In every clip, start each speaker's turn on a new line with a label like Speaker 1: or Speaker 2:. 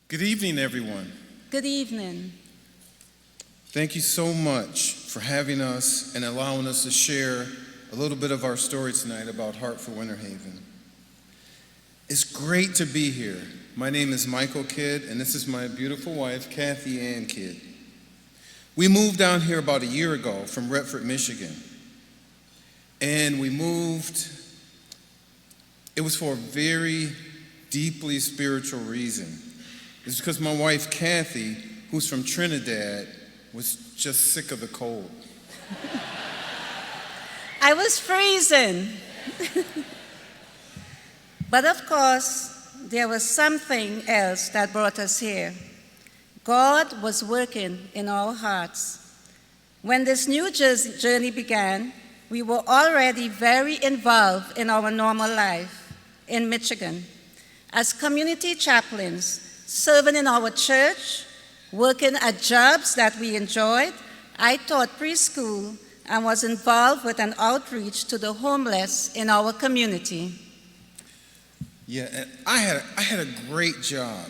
Speaker 1: Good evening, everyone.
Speaker 2: Good evening.
Speaker 1: Thank you so much for having us and allowing us to share a little bit of our story tonight about Heart for Winter Haven. It's great to be here. My name is Michael Kidd, and this is my beautiful wife, Kathy Ann Kidd. We moved down here about a year ago from Redford, Michigan. And we moved, it was for a very deeply spiritual reason. It's because my wife, Kathy, who's from Trinidad, was just sick of the cold.
Speaker 2: I was freezing. But of course, there was something else that brought us here. God was working in our hearts. When this new journey began, we were already very involved in our normal life in Michigan as community chaplains, serving in our church, working at jobs that we enjoyed. I taught preschool and was involved with an outreach to the homeless in our community.
Speaker 1: Yeah, and I had a great job.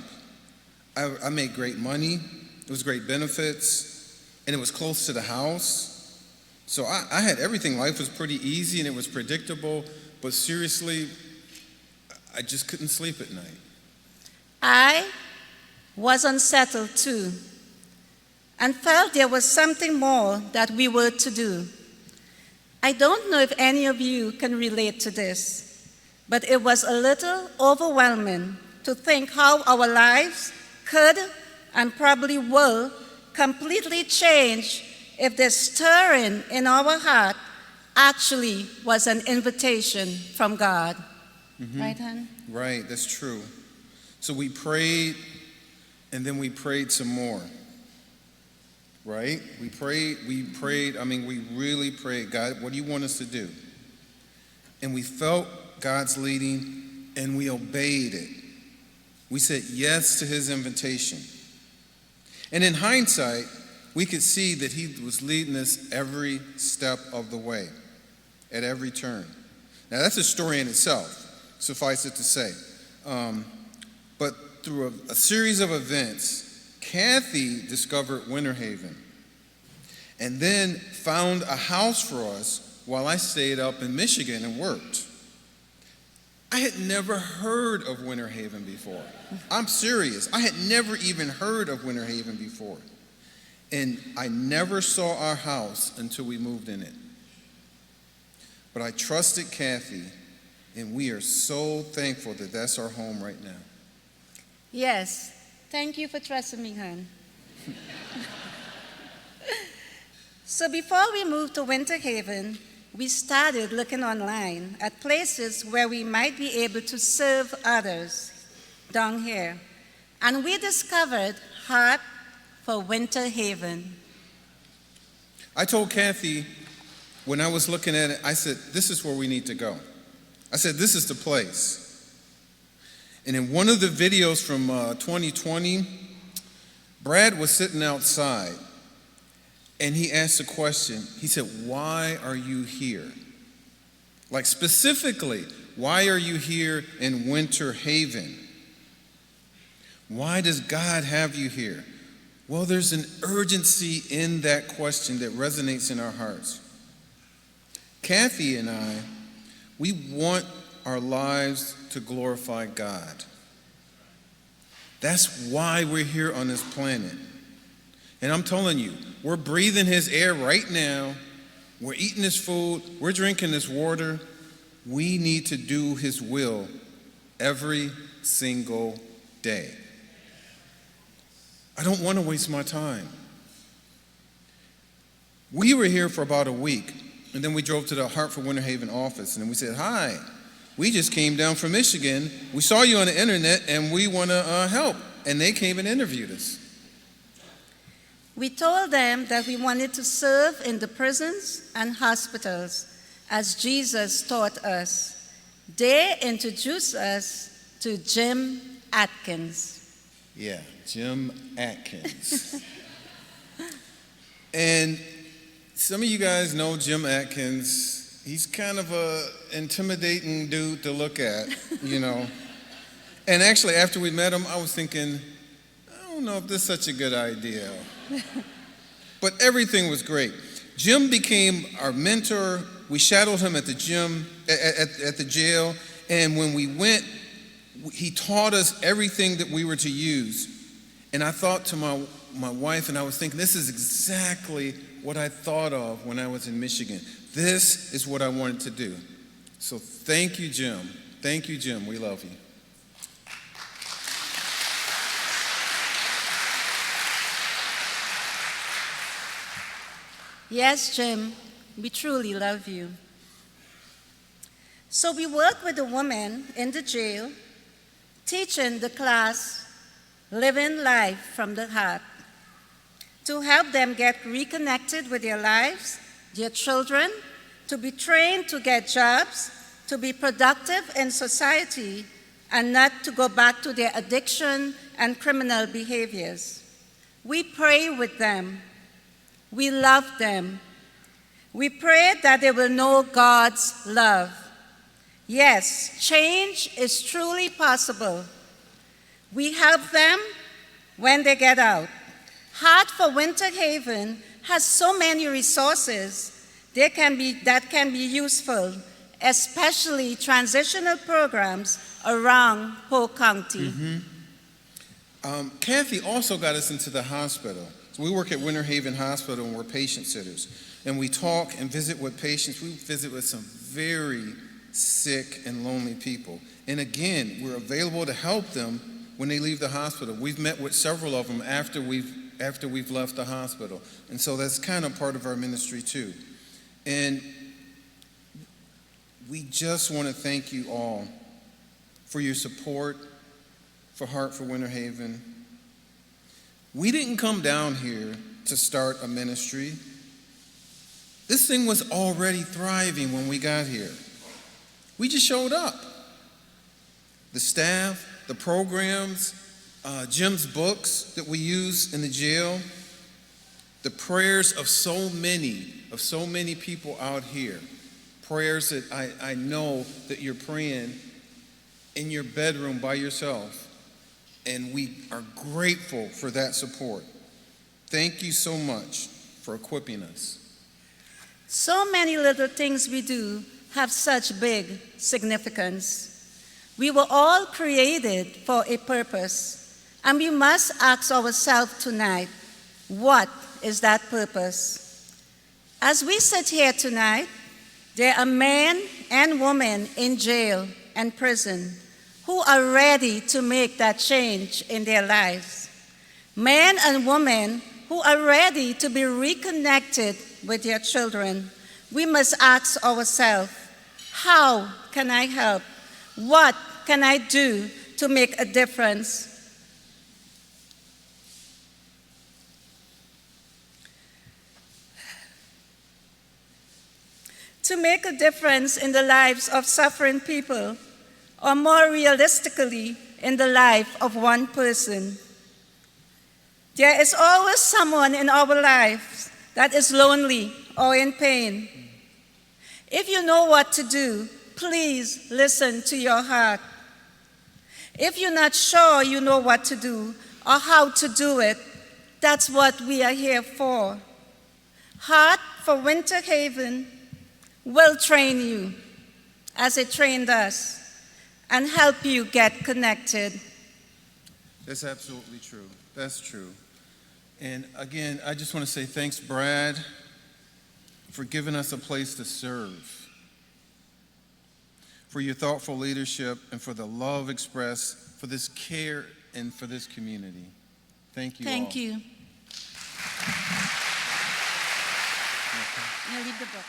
Speaker 1: I made great money, it was great benefits, and it was close to the house. So I had everything. Life was pretty easy and it was predictable, but seriously, I just couldn't sleep at night.
Speaker 2: I was unsettled too, and felt there was something more that we were to do. I don't know if any of you can relate to this, but it was a little overwhelming to think how our lives could and probably will completely change if the stirring in our heart actually was an invitation from God. Mm-hmm. Right, hon?
Speaker 1: Right, that's true. So we prayed, and then we prayed some more. Right? We prayed, we really prayed, God, what do you want us to do? And we felt God's leading, and we obeyed it. We said yes to his invitation. And in hindsight, we could see that he was leading us every step of the way, at every turn. Now, that's a story in itself, suffice it to say. But through a series of events, Kathy discovered Winter Haven and then found a house for us while I stayed up in Michigan and worked. I had never heard of Winter Haven before. I'm serious. I had never even heard of Winter Haven before. And I never saw our house until we moved in it. But I trusted Kathy, and we are so thankful that that's our home right now.
Speaker 2: Yes, thank you for trusting me, hon. So before we moved to Winter Haven, we started looking online at places where we might be able to serve others down here. And we discovered Heart for Winter Haven.
Speaker 1: I told Kathy when I was looking at it, I said, this is where we need to go. I said, this is the place. And in one of the videos from 2020, Brad was sitting outside, and he asked a question. He said, why are you here? Like specifically, why are you here in Winter Haven? Why does God have you here? Well, there's an urgency in that question that resonates in our hearts. Kathy and I, we want our lives to glorify God. That's why we're here on this planet. And I'm telling you, we're breathing his air right now. We're eating his food. We're drinking his water. We need to do his will every single day. I don't want to waste my time. We were here for about a week, and then we drove to the Heart for Winter Haven office, and we said, hi, we just came down from Michigan. We saw you on the internet, and we want to help. And they came and interviewed us.
Speaker 2: We told them that we wanted to serve in the prisons and hospitals as Jesus taught us. They introduced us to Jim Atkins.
Speaker 1: Yeah, Jim Atkins. And some of you guys know Jim Atkins. He's kind of a intimidating dude to look at, you know. And actually, after we met him, I was thinking, don't know if this is such a good idea. But everything was great. Jim became our mentor. We shadowed him at the gym, at the jail. And when we went, he taught us everything that we were to use. And I thought to my wife, and I was thinking, this is exactly what I thought of when I was in Michigan. This is what I wanted to do. So thank you, Jim. Thank you, Jim. We love you.
Speaker 2: Yes, Jim, we truly love you. So we work with the women in the jail, teaching the class Living Life from the Heart, to help them get reconnected with their lives, their children, to be trained to get jobs, to be productive in society, and not to go back to their addiction and criminal behaviors. We pray with them. We love them. We pray that they will know God's love. Yes, change is truly possible. We help them when they get out. Heart for Winter Haven has so many resources that can be useful, especially transitional programs around Polk County.
Speaker 1: Kathy also got us into the hospital. So we work at Winter Haven Hospital, and we're patient sitters. And we talk and visit with patients. We visit with some very sick and lonely people. And again, we're available to help them when they leave the hospital. We've met with several of them after we've left the hospital. And so that's kind of part of our ministry too. And we just want to thank you all for your support for Heart for Winter Haven. We didn't come down here to start a ministry. This thing was already thriving when we got here. We just showed up. The staff, the programs, Jim's books that we use in the jail, the prayers of so many people out here, prayers that I know that you're praying in your bedroom by yourself, and we are grateful for that support. Thank you so much for equipping us.
Speaker 2: So many little things we do have such big significance. We were all created for a purpose, and we must ask ourselves tonight, what is that purpose? As we sit here tonight, there are men and women in jail and prison who are ready to make that change in their lives. Men and women who are ready to be reconnected with their children. We must ask ourselves, how can I help? What can I do to make a difference? To make a difference in the lives of suffering people, or more realistically, in the life of one person. There is always someone in our lives that is lonely or in pain. If you know what to do, please listen to your heart. If you're not sure you know what to do or how to do it, that's what we are here for. Heart for Winter Haven will train you as it trained us and help you get connected.
Speaker 1: That's absolutely true. That's true. And again, I just want to say thanks, Brad, for giving us a place to serve, for your thoughtful leadership, and for the love expressed, for this care, and for this community. Thank you all.
Speaker 2: Thank you. Now leave the book.